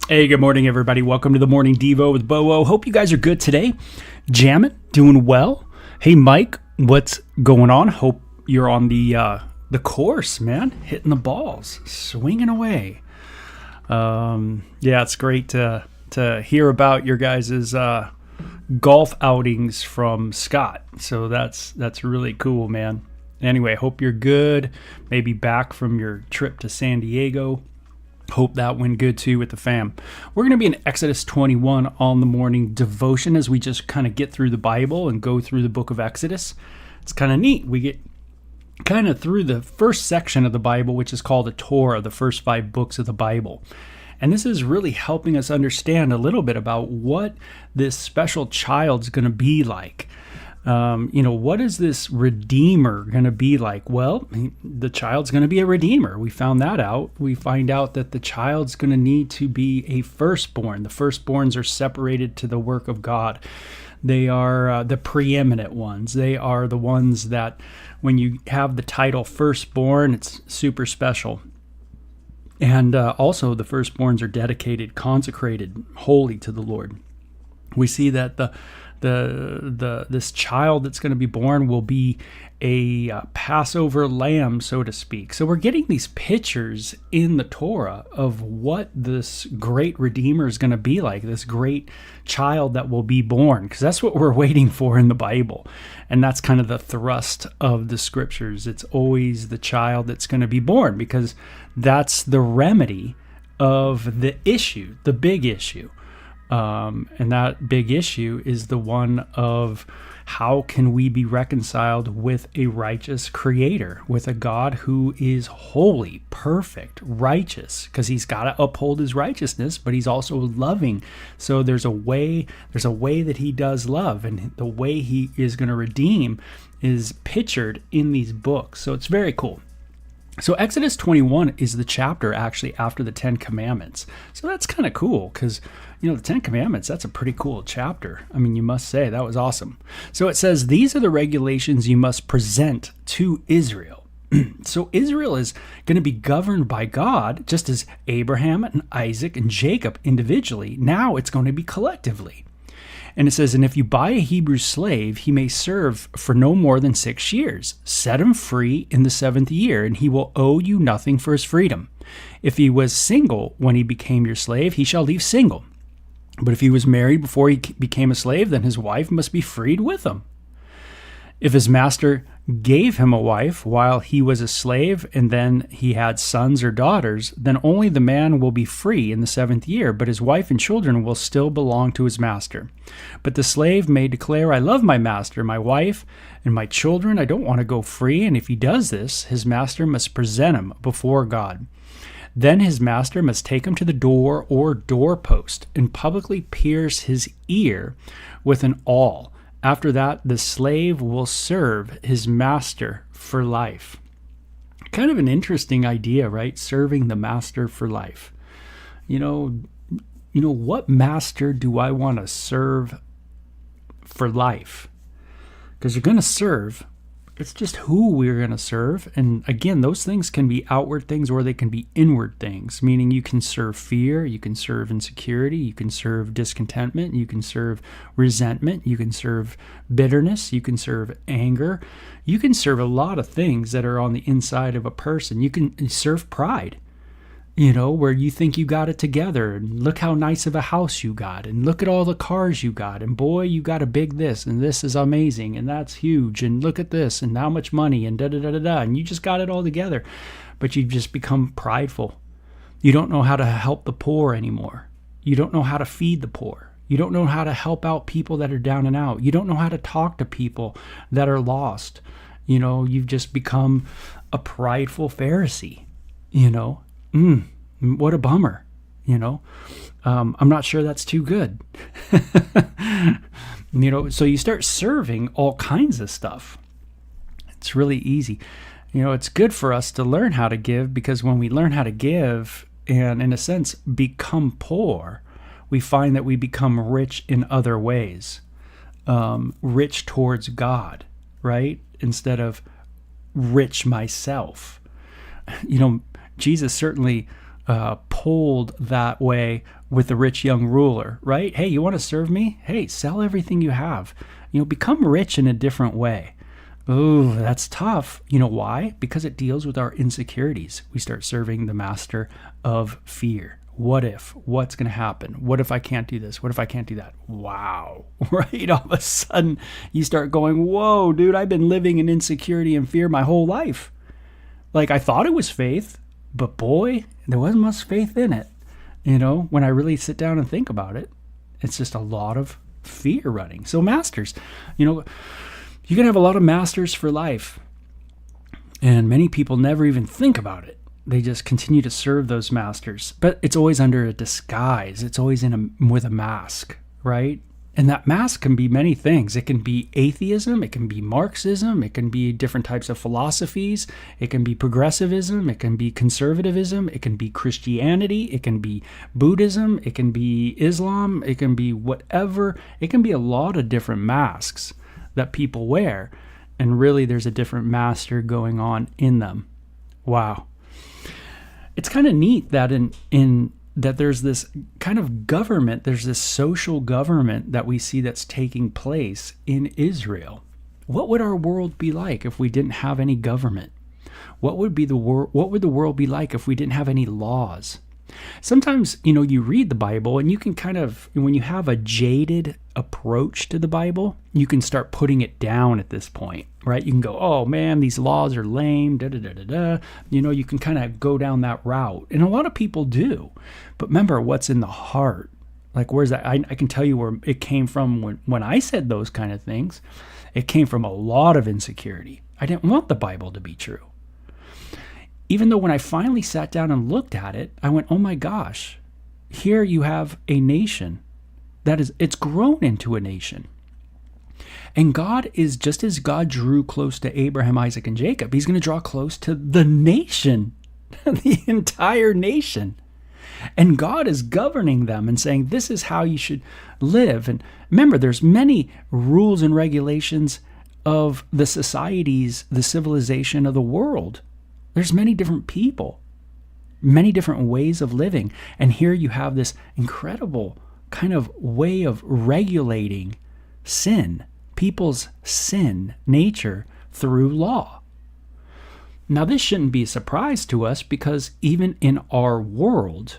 Hey, good morning, everybody. Welcome to the Morning Devo with Beau. Hope you guys are good today. Jamming, doing well. Hey, Mike, what's going on? Hope you're on the course, man. Hitting the balls, swinging away. Yeah, it's great to hear about your guys' golf outings from Scott. So that's really cool, man. Anyway, hope you're good. Maybe back from your trip to San Diego. Hope that went good too with the fam. We're going to be in Exodus 21 on the morning devotion as we just kind of get through the Bible and go through the book of Exodus. It's kind of neat. We get kind of through the first section of the Bible, which is called the Torah, the first 5 books of the Bible. And this is really helping us understand a little bit about what this special child's going to be like. What is this redeemer going to be like? Well, the child's going to be a redeemer. We found that out. We find out that the child's going to need to be a firstborn. The firstborns are separated to the work of God. They are the preeminent ones. They are the ones that when you have the title firstborn, it's super special. And also the firstborns are dedicated, consecrated, holy to the Lord. We see that this child that's going to be born will be a Passover lamb, so to speak. So we're getting these pictures in the Torah of what this great Redeemer is going to be like, this great child that will be born, because that's what we're waiting for in the Bible. And that's kind of the thrust of the scriptures. It's always the child that's going to be born, because that's the remedy of the issue, the big issue. And that big issue is the one of how can we be reconciled with a righteous creator, with a God who is holy, perfect, righteous, because he's got to uphold his righteousness, but he's also loving. So there's a way that he does love, and the way he is going to redeem is pictured in these books. So it's very cool. So Exodus 21 is the chapter actually after the 10 Commandments. So that's kind of cool because, the 10 Commandments, that's a pretty cool chapter. I mean, you must say that was awesome. So it says, these are the regulations you must present to Israel. So Israel is going to be governed by God, just as Abraham and Isaac and Jacob individually. Now it's going to be collectively. And it says, and if you buy a Hebrew slave, he may serve for no more than 6 years. Set him free in the 7th year, and he will owe you nothing for his freedom. If he was single when he became your slave, he shall leave single. But if he was married before he became a slave, then his wife must be freed with him. If his master gave him a wife while he was a slave, and then he had sons or daughters, then only the man will be free in the 7th year, but his wife and children will still belong to his master. But the slave may declare, I love my master, my wife, and my children. I don't want to go free. And if he does this, his master must present him before God. Then his master must take him to the door or doorpost and publicly pierce his ear with an awl. After that, the slave will serve his master for life. Kind of an interesting idea, right? Serving the master for life. What master do I want to serve for life? Because you're going to serve. It's just who we're going to serve. And again, those things can be outward things or they can be inward things, meaning you can serve fear, you can serve insecurity, you can serve discontentment, you can serve resentment, you can serve bitterness, you can serve anger. You can serve a lot of things that are on the inside of a person. You can serve pride. where you think you got it together, and look how nice of a house you got, and look at all the cars you got, and boy, you got a big this, and this is amazing, and that's huge, and look at this, and how much money, and da-da-da-da-da, and you just got it all together, but you've just become prideful. You don't know how to help the poor anymore. You don't know how to feed the poor. You don't know how to help out people that are down and out. You don't know how to talk to people that are lost. You've just become a prideful Pharisee, what a bummer, I'm not sure that's too good. So you start serving all kinds of stuff. It's really easy. It's good for us to learn how to give, because when we learn how to give and, in a sense, become poor, we find that we become rich in other ways, rich towards God, right? Instead of rich myself. Jesus certainly pulled that way with the rich young ruler, right? Hey, you want to serve me? Hey, sell everything you have. Become rich in a different way. Ooh, that's tough. You know why? Because it deals with our insecurities. We start serving the master of fear. What if? What's going to happen? What if I can't do this? What if I can't do that? Wow. Right? All of a sudden, you start going, whoa, dude, I've been living in insecurity and fear my whole life. Like, I thought it was faith, but boy, there wasn't much faith in it. When I really sit down and think about it, it's just a lot of fear running. So masters, you can have a lot of masters for life. And many people never even think about it. They just continue to serve those masters. But it's always under a disguise. It's always with a mask, right? And that mask can be many things. It can be atheism. It can be Marxism. It can be different types of philosophies. It can be progressivism. It can be conservatism. It can be Christianity. It can be Buddhism. It can be Islam. It can be whatever. It can be a lot of different masks that people wear. And really, there's a different master going on in them. Wow. It's kind of neat that in that there's this kind of government, there's this social government that we see that's taking place in Israel. What would our world be like if we didn't have any government? What would the world be like if we didn't have any laws? Sometimes, you read the Bible and you can kind of, when you have a jaded approach to the Bible, you can start putting it down at this point, right? You can go, oh man, these laws are lame, da-da-da-da-da. You can kind of go down that route. And a lot of people do. But remember what's in the heart. Like, where's that? I can tell you where it came from when I said those kind of things. It came from a lot of insecurity. I didn't want the Bible to be true. Even though when I finally sat down and looked at it, I went, oh my gosh, here you have a nation it's grown into a nation. And God is, just as God drew close to Abraham, Isaac, and Jacob, he's going to draw close to the nation, the entire nation. And God is governing them and saying, this is how you should live. And remember, there's many rules and regulations of the societies, the civilization of the world. There's many different people, many different ways of living. And here you have this incredible kind of way of regulating sin, people's sin nature through law. Now, this shouldn't be a surprise to us because even in our world,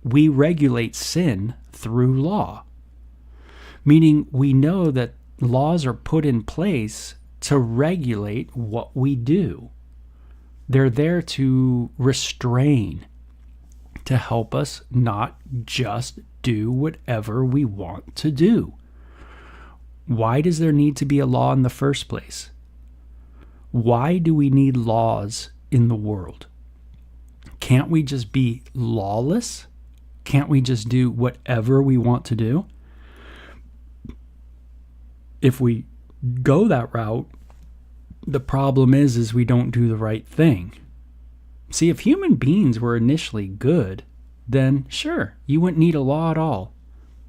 we regulate sin through law, meaning we know that laws are put in place to regulate what we do. They're there to restrain, to help us not just do whatever we want to do. Why does there need to be a law in the first place? Why do we need laws in the world? Can't we just be lawless? Can't we just do whatever we want to do? If we go that route, the problem is we don't do the right thing. See, if human beings were initially good, then sure, you wouldn't need a law at all.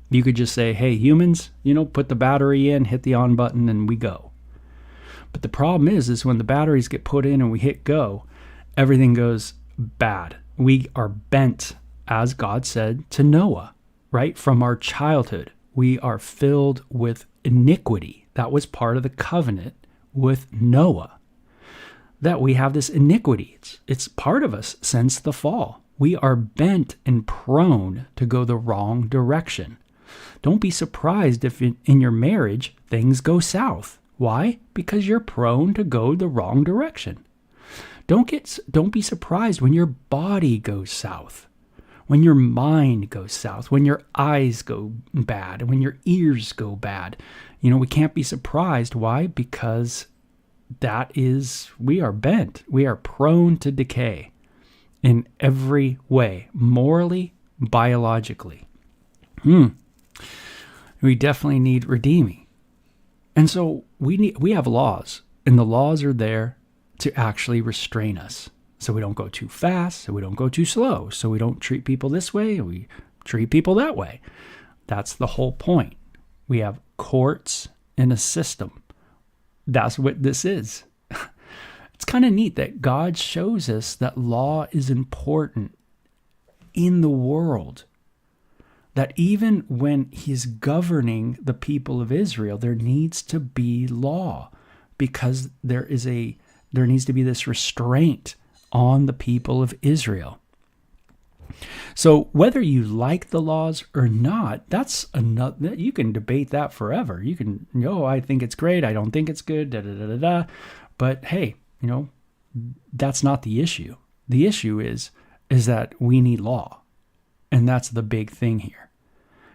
You could just say, hey, humans, put the battery in, hit the on button, and we go. But the problem is when the batteries get put in and we hit go, everything goes bad. We are bent, as God said to Noah, right? From our childhood, we are filled with iniquity. That was part of the covenant with Noah, that we have this iniquity. It's part of us since the fall. We are bent and prone to go the wrong direction. Don't be surprised if in your marriage things go south. Why? Because you're prone to go the wrong direction. Don't be surprised when your body goes south, when your mind goes south, when your eyes go bad, when your ears go bad. We can't be surprised. Why? Because we are bent. We are prone to decay in every way, morally, biologically. We definitely need redeeming. And so we have laws, and the laws are there to actually restrain us. So we don't go too fast, so we don't go too slow, so we don't treat people this way, we treat people that way. That's the whole point. We have courts and a system. That's what this is. It's kind of neat that God shows us that law is important in the world. That even when he's governing the people of Israel, there needs to be law, because there needs to be this restraint on the people of Israel. So whether you like the laws or not, that's another. You can debate that forever. You can, I think it's great, I don't think it's good, da da da da da. But hey, that's not the issue. The issue is that we need law. And that's the big thing here.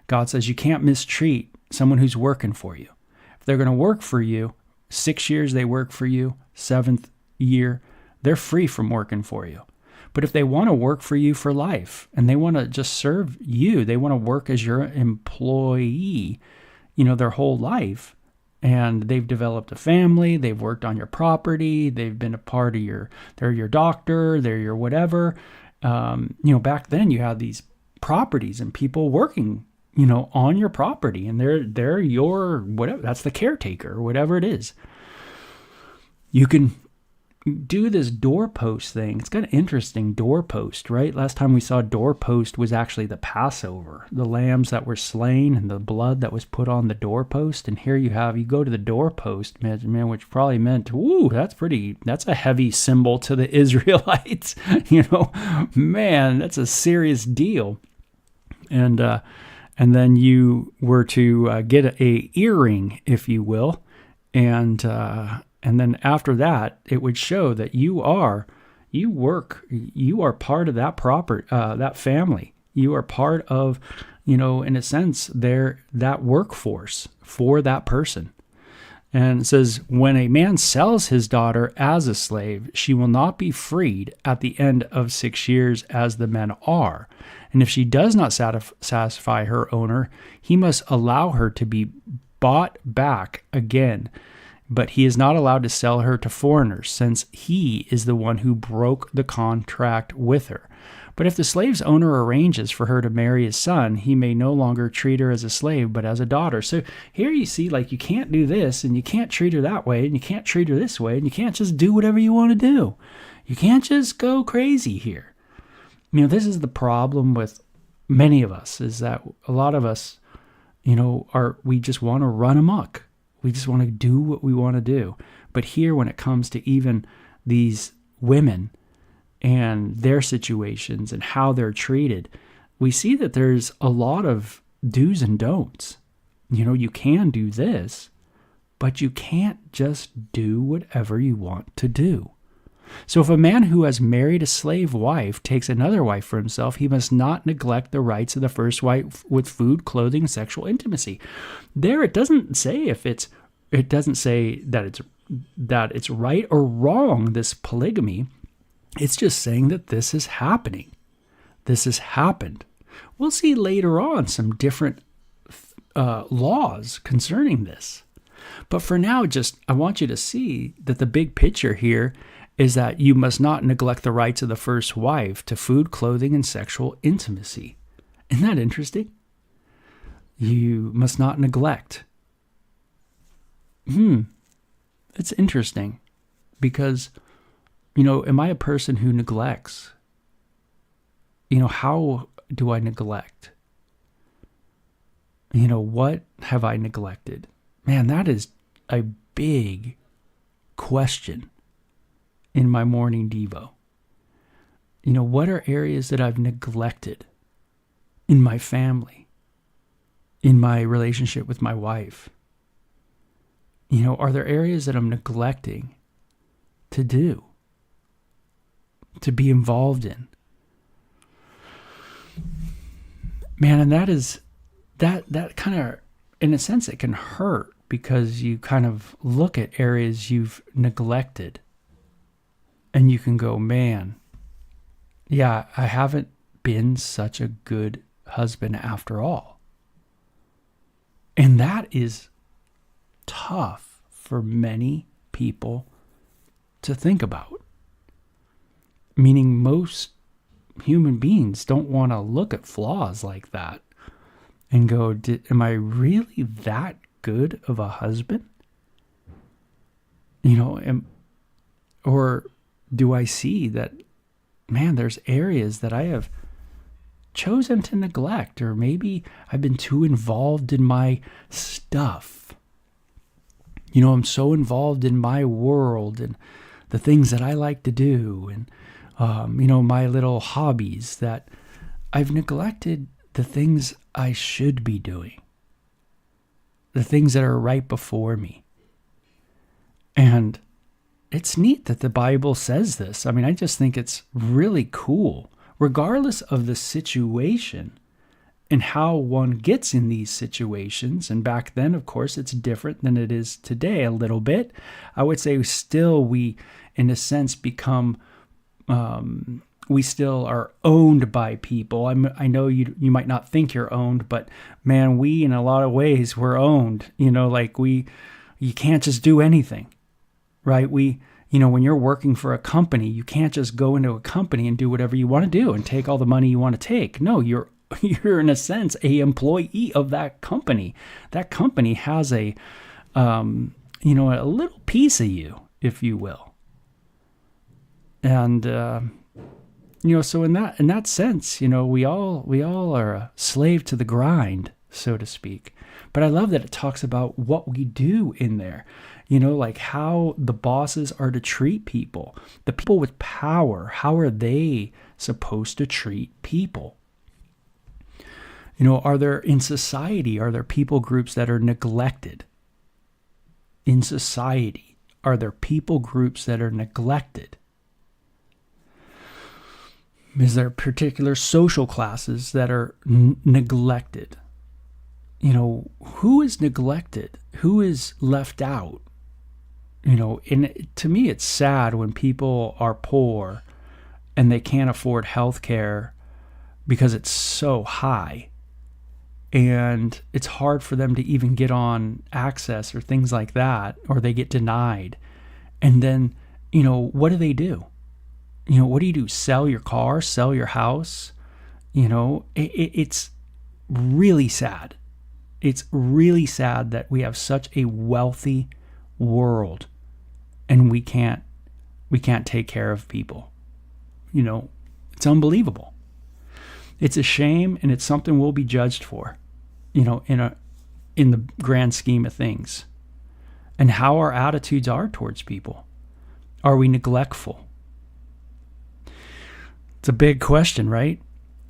God says you can't mistreat someone who's working for you. If they're going to work for you, 6 years they work for you, 7th year, they're free from working for you. But if they want to work for you for life and they want to just serve you, they want to work as your employee, their whole life, and they've developed a family, they've worked on your property, they've been a part of they're your doctor, they're your whatever. Back then you had these properties and people working, on your property, and they're your whatever. That's the caretaker or whatever it is. You can do this doorpost thing. It's kind of interesting, doorpost, right? Last time we saw doorpost was actually the Passover, the lambs that were slain and the blood that was put on the doorpost. And here you go to the doorpost, man, which probably meant, that's a heavy symbol to the Israelites. Man, that's a serious deal. And then you were to get a earring, if you will, and then after that, it would show that you are part of that that family. You are part of, in a sense, that workforce for that person. And it says, when a man sells his daughter as a slave, she will not be freed at the end of 6 years as the men are. And if she does not satisfy her owner, he must allow her to be bought back again. But he is not allowed to sell her to foreigners, since he is the one who broke the contract with her. But if the slave's owner arranges for her to marry his son, he may no longer treat her as a slave, but as a daughter. So here you see, you can't do this, and you can't treat her that way, and you can't treat her this way, and you can't just do whatever you want to do. You can't just go crazy here. This is the problem with many of us, is that a lot of us, we just want to run amok. We just want to do what we want to do. But here, when it comes to even these women and their situations and how they're treated, we see that there's a lot of do's and don'ts. You can do this, but you can't just do whatever you want to do. So if a man who has married a slave wife takes another wife for himself, he must not neglect the rights of the first wife with food, clothing, and sexual intimacy. There, it doesn't say that it's right or wrong, this polygamy. It's just saying that this is happening. This has happened. We'll see later on some different laws concerning this. But for now, I want you to see that the big picture here is that you must not neglect the rights of the first wife to food, clothing, and sexual intimacy. Isn't that interesting? You must not neglect. It's interesting because, am I a person who neglects? How do I neglect? What have I neglected? Man, that is a big question in my morning devo. What are areas that I've neglected in my family, in my relationship with my wife? Are there areas that I'm neglecting to do, to be involved in? Man, and that kind of, in a sense, it can hurt because you kind of look at areas you've neglected and you can go, man, yeah, I haven't been such a good husband after all. And that is tough for many people to think about. Meaning most human beings don't want to look at flaws like that and go, am I really that good of a husband? Or do I see that, man, there's areas that I have chosen to neglect, or maybe I've been too involved in my stuff. I'm so involved in my world and the things that I like to do and, my little hobbies that I've neglected the things I should be doing, the things that are right before me. And it's neat that the Bible says this. I just think it's really cool, regardless of the situation and how one gets in these situations. And back then, of course, it's different than it is today a little bit. I would say still we, in a sense, become, we still are owned by people. I know you might not think you're owned, but man, we, in a lot of ways, we're owned. You can't just do anything, right? When you're working for a company, you can't just go into a company and do whatever you want to do and take all the money you want to take. No, you're in a sense a employee of that company. That company has a little piece of you, if you will. And so in that sense, we all are a slave to the grind, so to speak. But I love that it talks about what we do in there. Like how the bosses are to treat people. The people with power, how are they supposed to treat people? Are there people groups that are neglected? In society, are there people groups that are neglected? Is there particular social classes that are neglected? Who is neglected? Who is left out? And to me, it's sad when people are poor and they can't afford health care because it's so high. And it's hard for them to even get on access or things like that, or they get denied. And then, what do they do? What do you do? Sell your car, sell your house? It's really sad. It's really sad that we have such a wealthy world and we can't take care of people. It's unbelievable. It's a shame, and it's something we'll be judged for, in the grand scheme of things. And how our attitudes are towards people. Are we neglectful? It's a big question, right?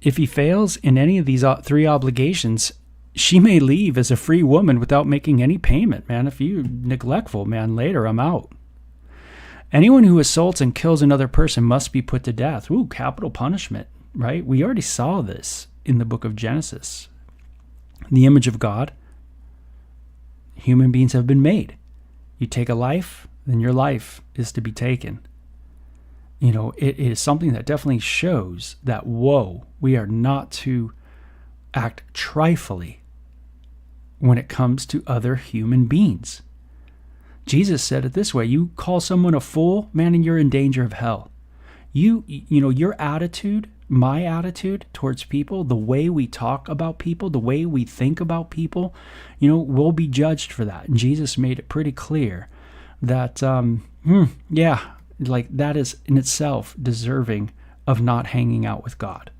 If he fails in any of these three obligations, she may leave as a free woman without making any payment, man. If you're neglectful, man, later I'm out. Anyone who assaults and kills another person must be put to death. Ooh, capital punishment, right? We already saw this in the book of Genesis. The image of God, human beings have been made. You take a life, then your life is to be taken. It is something that definitely shows that, we are not to act trifling when it comes to other human beings. Jesus said it this way: you call someone a fool, man, and you're in danger of hell. Your attitude, my attitude towards people, the way we talk about people, the way we think about people, we'll be judged for that. And Jesus made it pretty clear that, that is in itself deserving of not hanging out with God.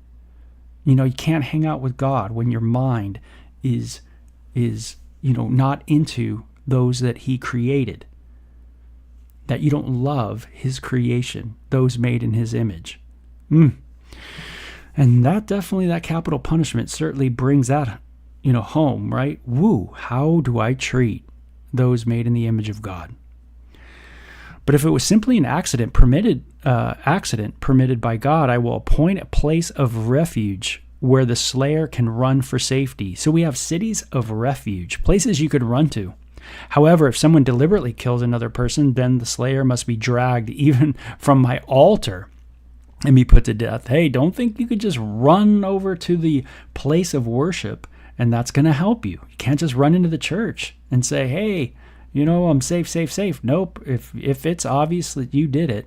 You can't hang out with God when your mind is not into those that he created, that you don't love his creation, those made in his image. And that capital punishment certainly brings that, home, right? Woo, how do I treat those made in the image of God? But if it was simply an accident permitted by God, I will appoint a place of refuge where the slayer can run for safety. So we have cities of refuge, places you could run to. However, if someone deliberately kills another person, then the slayer must be dragged even from my altar and be put to death. Hey, don't think you could just run over to the place of worship and that's going to help you. You can't just run into the church and say, hey, I'm safe. Nope. If it's obvious that you did it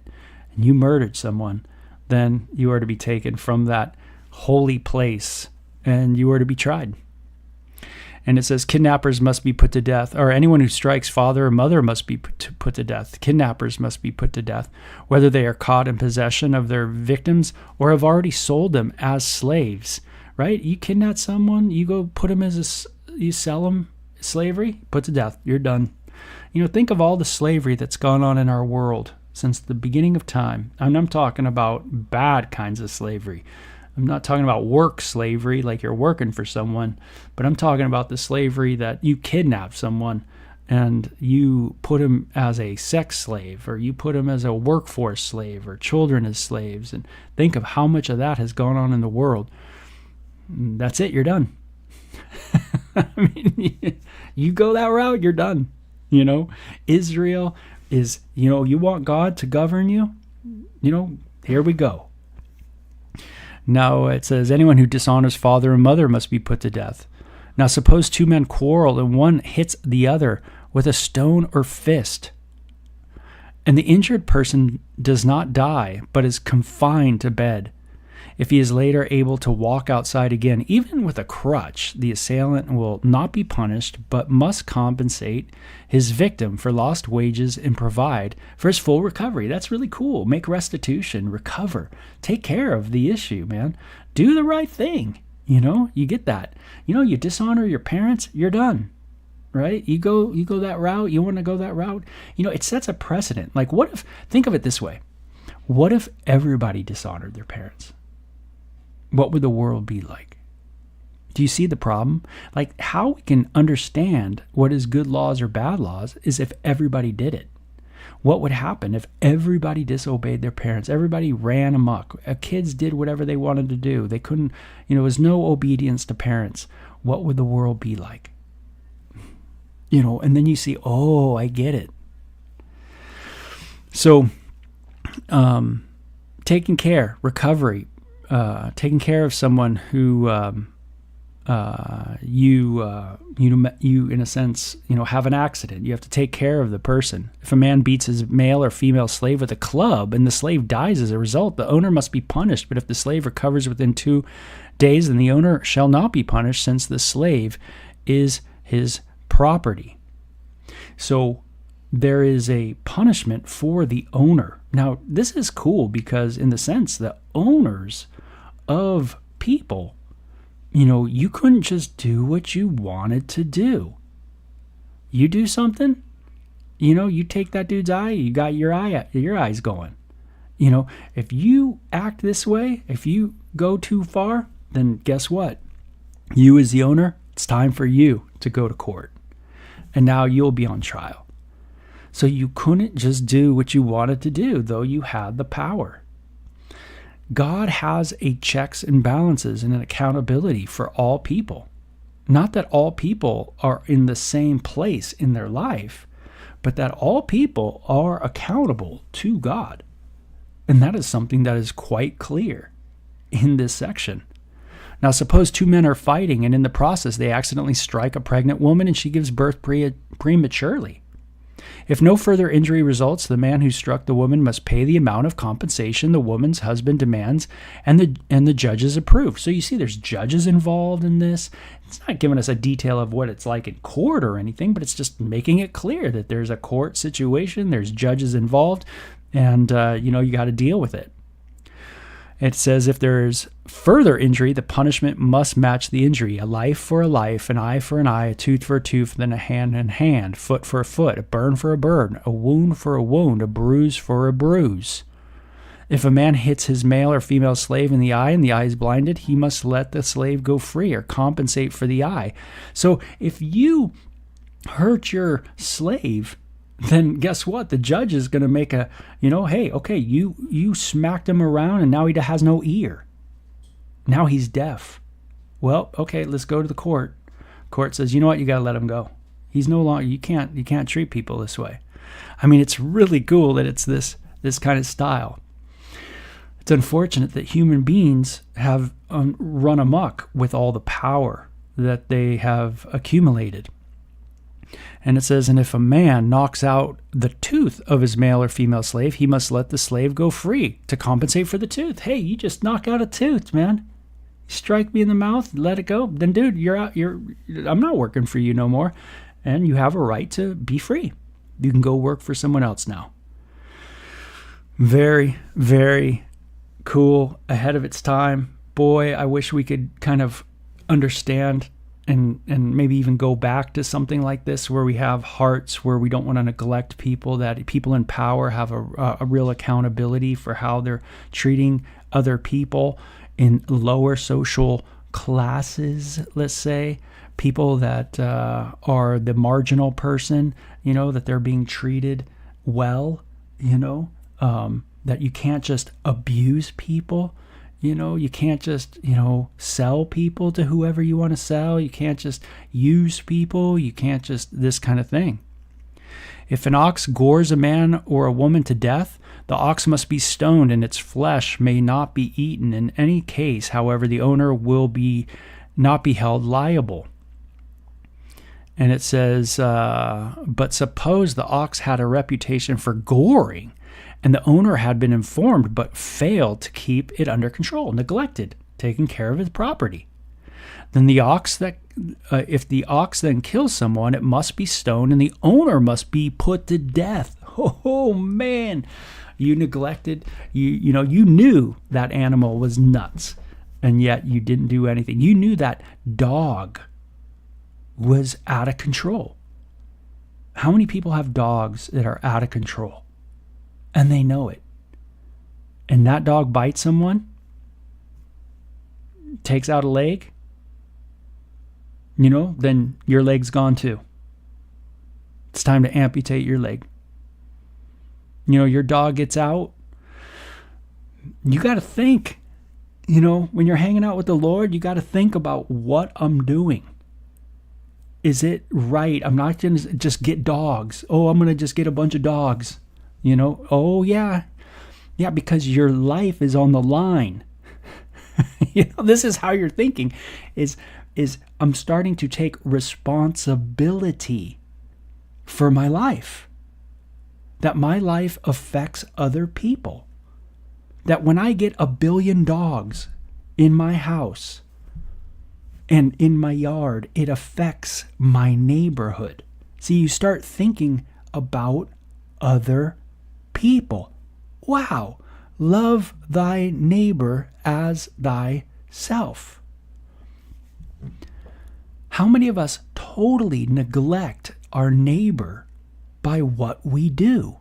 and you murdered someone, then you are to be taken from that holy place and you are to be tried. And it says kidnappers must be put to death, or anyone who strikes father or mother must be put to death. Kidnappers must be put to death, whether they are caught in possession of their victims or have already sold them as slaves, right? You kidnap someone, you go put them you sell them slavery, put to death, you're done. Think of all the slavery that's gone on in our world since the beginning of time. And I'm talking about bad kinds of slavery. I'm not talking about work slavery, like you're working for someone, but I'm talking about the slavery that you kidnap someone and you put him as a sex slave, or you put him as a workforce slave, or children as slaves. And think of how much of that has gone on in the world. That's it, you're done. I mean, you go that route, you're done. Israel is, you want God to govern you, here we go. Now it says, anyone who dishonors father and mother must be put to death. Now suppose two men quarrel and one hits the other with a stone or fist, and the injured person does not die, but is confined to bed. If he is later able to walk outside again, even with a crutch, the assailant will not be punished, but must compensate his victim for lost wages and provide for his full recovery. That's really cool. Make restitution, recover, take care of the issue, man. Do the right thing. You get that. You dishonor your parents, you're done, right? You go that route. You want to go that route. It sets a precedent. Like, think of it this way. What if everybody dishonored their parents? What would the world be like? Do you see the problem? Like, how we can understand what is good laws or bad laws is if everybody did it. What would happen if everybody disobeyed their parents? Everybody ran amok. Kids did whatever they wanted to do. They couldn't, there was no obedience to parents. What would the world be like? And then you see, oh, I get it. So, taking care, recovery, taking care of someone who you in a sense have an accident. You have to take care of the person. If a man beats his male or female slave with a club and the slave dies as a result, the owner must be punished. But if the slave recovers within 2 days, then the owner shall not be punished, since the slave is his property. So there is a punishment for the owner. Now, this is cool because in the sense that owners of people, you couldn't just do what you wanted to do. You do something, you take that dude's eye, you got your eyes going. If you act this way, if you go too far, then guess what? You as the owner, it's time for you to go to court. And now you'll be on trial. So you couldn't just do what you wanted to do, though you had the power. God has a checks and balances and an accountability for all people. Not that all people are in the same place in their life, but that all people are accountable to God. And that is something that is quite clear in this section. Now, suppose two men are fighting, and in the process they accidentally strike a pregnant woman and she gives birth prematurely. If no further injury results, the man who struck the woman must pay the amount of compensation the woman's husband demands, and the judges approve. So you see there's judges involved in this. It's not giving us a detail of what it's like in court or anything, but it's just making it clear that there's a court situation, there's judges involved, and you got to deal with it. It says if there's further injury, the punishment must match the injury. A life for a life, an eye for an eye, a tooth for a tooth, then a hand and hand, foot for a foot, a burn for a burn, a wound for a wound, a bruise for a bruise. If a man hits his male or female slave in the eye and the eye is blinded, he must let the slave go free or compensate for the eye. So if you hurt your slave, then guess what? The judge is going to make a, hey, okay, you smacked him around and now he has no ear. Now he's deaf. Well, okay, let's go to the court. Court says, you know what? You got to let him go. He's no longer, you can't treat people this way. I mean, it's really cool that it's this kind of style. It's unfortunate that human beings have run amok with all the power that they have accumulated. And it says, and if a man knocks out the tooth of his male or female slave, he must let the slave go free to compensate for the tooth. Hey, you just knock out a tooth, man. You strike me in the mouth, let it go. Then, dude, you're out. I'm not working for you no more. And you have a right to be free. You can go work for someone else now. Very, very cool. Ahead of its time. Boy, I wish we could kind of understand and maybe even go back to something like this where we have hearts where we don't want to neglect people, that people in power have a real accountability for how they're treating other people in lower social classes, let's say, people that are the marginal person, that they're being treated well, that you can't just abuse people. You can't just, sell people to whoever you want to sell. You can't just use people. You can't just this kind of thing. If an ox gores a man or a woman to death, the ox must be stoned and its flesh may not be eaten. In any case, however, the owner will not be held liable. And it says, but suppose the ox had a reputation for goring, and the owner had been informed but failed to keep it under control, neglected, taking care of his property. Then if the ox then kills someone, it must be stoned and the owner must be put to death. Oh man, you neglected, you knew that animal was nuts, and yet you didn't do anything. You knew that dog was out of control. How many people have dogs that are out of control? And they know it. And that dog bites someone, takes out a leg, then your leg's gone too. It's time to amputate your leg. Your dog gets out. You got to think, when you're hanging out with the Lord, you got to think about what I'm doing. Is it right? I'm not going to just get dogs. Oh, I'm going to just get a bunch of dogs. Oh yeah, because your life is on the line. This is how you're thinking. Is I'm starting to take responsibility for my life. That my life affects other people. That when I get 1 billion dogs in my house and in my yard, it affects my neighborhood. See, you start thinking about other people. Wow. Love thy neighbor as thyself. How many of us totally neglect our neighbor by what we do,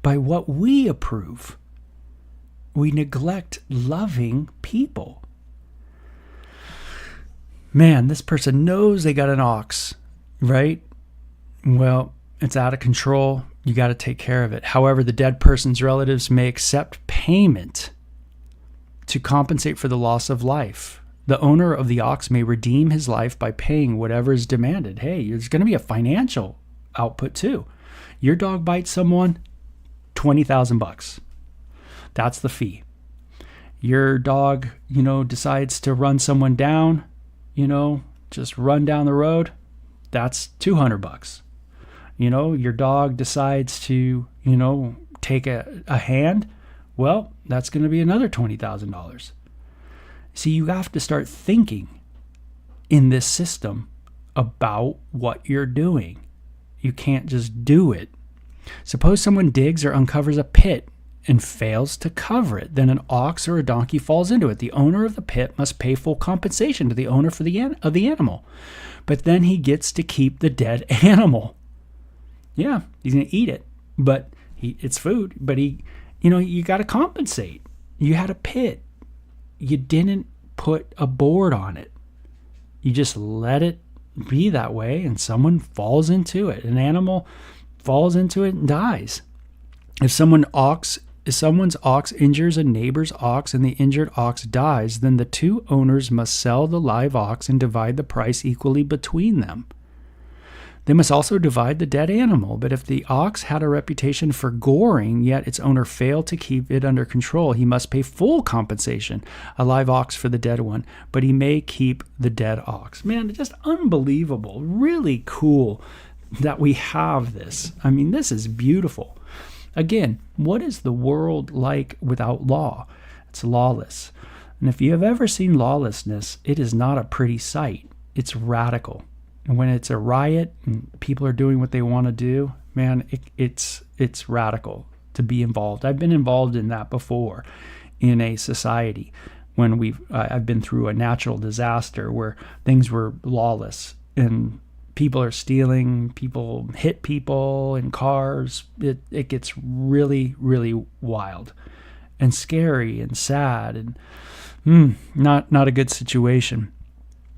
by what we approve? We neglect loving people. Man, this person knows they got an ox, right? Well, it's out of control. You got to take care of it. However, the dead person's relatives may accept payment to compensate for the loss of life. The owner of the ox may redeem his life by paying whatever is demanded. Hey, there's going to be a financial output too. Your dog bites someone, $20,000. That's the fee. Your dog, decides to run someone down, just run down the road. That's $200. Your dog decides to, take a hand. Well, that's going to be another $20,000. See, you have to start thinking in this system about what you're doing. You can't just do it. Suppose someone digs or uncovers a pit and fails to cover it. Then an ox or a donkey falls into it. The owner of the pit must pay full compensation to the owner of the animal. But then he gets to keep the dead animal. Yeah, he's going to eat it, but it's food. But he you got to compensate. You had a pit. You didn't put a board on it. You just let it be that way, and someone falls into it. An animal falls into it and dies. If someone's ox injures a neighbor's ox and the injured ox dies, then the two owners must sell the live ox and divide the price equally between them. They must also divide the dead animal, but if the ox had a reputation for goring, yet its owner failed to keep it under control, he must pay full compensation, a live ox for the dead one, but he may keep the dead ox. Man, just unbelievable. Really cool that we have this. I mean, this is beautiful. Again, what is the world like without law? It's lawless. And if you have ever seen lawlessness, it is not a pretty sight. It's radical. And when it's a riot and people are doing what they want to do, man, it's radical to be involved. I've been involved in that before in a society when I've been through a natural disaster where things were lawless and people are stealing, people hit people in cars. It gets really, really wild and scary and sad and not a good situation.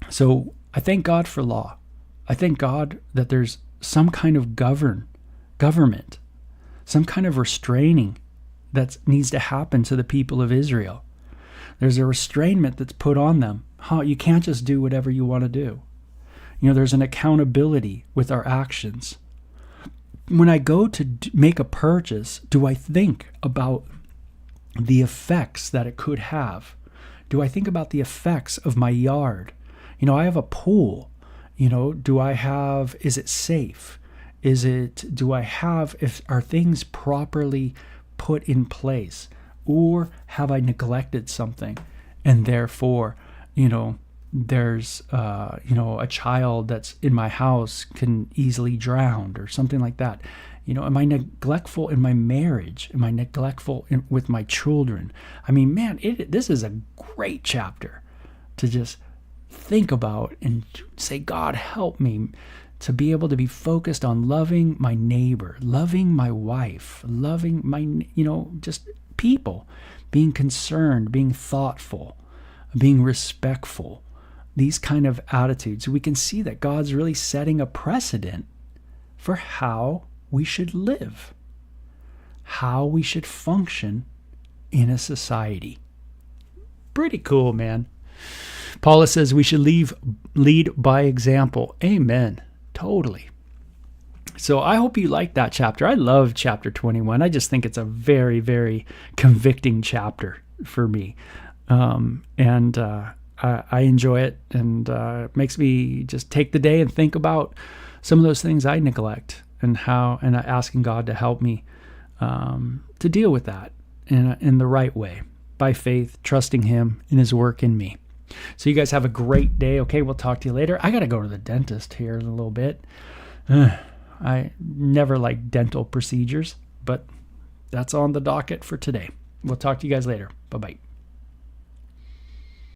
So I thank God for law. I thank God that there's some kind of government, some kind of restraining that needs to happen to the people of Israel. There's a restrainment that's put on them. You can't just do whatever you want to do. There's an accountability with our actions. When I go to make a purchase, do I think about the effects that it could have? Do I think about the effects of my yard? I have a pool. Is it safe? Are things properly put in place? Or have I neglected something? And therefore, there's, a child that's in my house can easily drown or something like that. Am I neglectful in my marriage? Am I neglectful with my children? I mean, man, this is a great chapter to just think about and say, God, help me to be able to be focused on loving my neighbor, loving my wife, loving my, just people, being concerned, being thoughtful, being respectful. These kind of attitudes, we can see that God's really setting a precedent for how we should live, how we should function in a society. Pretty cool, man. Paula says we should lead by example. Amen. Totally. So I hope you like that chapter. I love chapter 21. I just think it's a very, very convicting chapter for me. I enjoy it, and it makes me just take the day and think about some of those things I neglect and asking God to help me to deal with that in the right way, by faith, trusting Him in His work in me. So you guys have a great day. Okay, we'll talk to you later. I got to go to the dentist here in a little bit. I never like dental procedures, but that's on the docket for today. We'll talk to you guys later. Bye-bye.